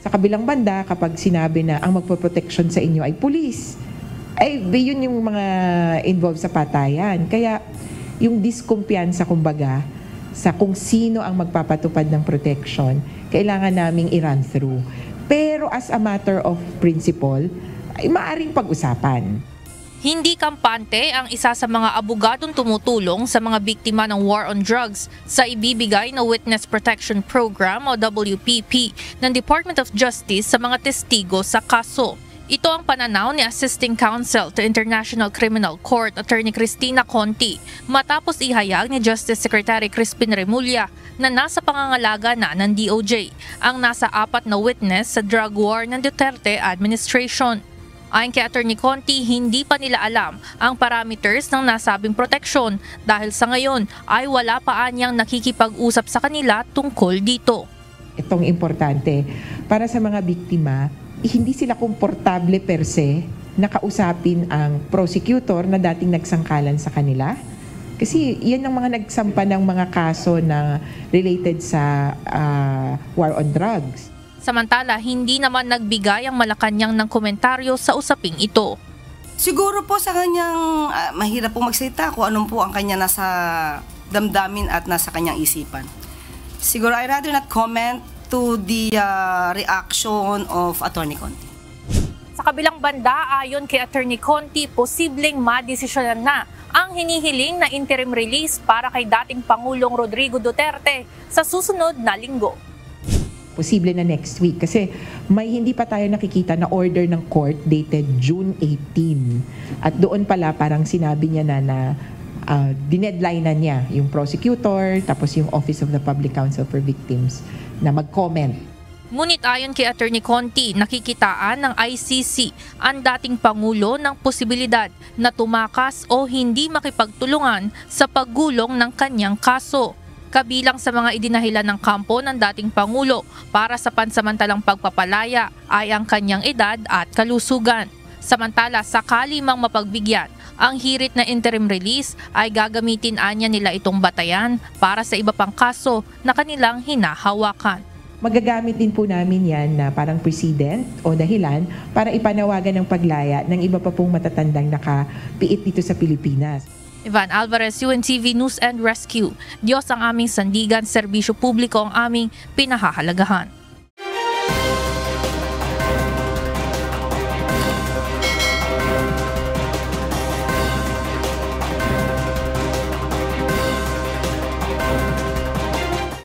Sa kabilang banda, kapag sinabi na ang magpoproteksyon sa inyo ay pulis, ay yun yung mga involved sa patayan. Kaya yung diskumpiyansa kumbaga sa kung sino ang magpapatupad ng protection, kailangan naming i-run through. Pero as a matter of principle, ay maaring pag-usapan. Hindi kampante ang isa sa mga abogadong tumutulong sa mga biktima ng war on drugs sa ibibigay na Witness Protection Program o WPP ng Department of Justice sa mga testigo sa kaso. Ito ang pananaw ni Assisting Counsel to International Criminal Court Attorney Cristina Conti matapos ihayag ni Justice Secretary Crispin Remulla na nasa pangangalaga na ng DOJ ang nasa 4 na witness sa drug war ng Duterte administration. Ayon kay Attorney Conti, hindi pa nila alam ang parameters ng nasabing proteksyon dahil sa ngayon ay wala pa anyang nakikipag-usap sa kanila tungkol dito. Itong importante, para sa mga biktima, hindi sila komportable per se na kausapin ang prosecutor na dating nagsangkalan sa kanila. Kasi yan ang mga nagsampa ng mga kaso na related sa war on drugs. Samantala, hindi naman nagbigay ang Malacanang ng komentaryo sa usaping ito. Siguro po sa kanyang mahirap po magsalita kung anong po ang kanya nasa damdamin at nasa kanyang isipan. Siguro I rather not comment to the reaction of Attorney Conti. Sa kabilang banda, ayon kay Attorney Conti, posibleng madesisyonan na ang hinihiling na interim release para kay dating Pangulong Rodrigo Duterte sa susunod na linggo. Posible na next week kasi may hindi pa tayo nakikita na order ng court dated June 18. At doon pala parang sinabi niya na dinedline na niya yung prosecutor tapos yung Office of the Public Counsel for Victims na mag-comment. Ngunit ayon kay Attorney Conti, nakikitaan ng ICC ang dating Pangulo ng posibilidad na tumakas o hindi makipagtulungan sa paggulong ng kanyang kaso. Kabilang sa mga idinahilan ng kampo ng dating Pangulo para sa pansamantalang pagpapalaya ay ang kanyang edad at kalusugan. Samantala, sakali mang mapagbigyan ang hirit na interim release ay gagamitin anya nila itong batayan para sa iba pang kaso na kanilang hinahawakan. Magagamit din po namin yan na parang precedent o dahilan para ipanawagan ng paglaya ng iba pa pong matatandang nakapiit dito sa Pilipinas. Ivan Alvarez, UNTV News and Rescue. Diyos ang aming sandigan, serbisyo publiko ang aming pinahahalagahan.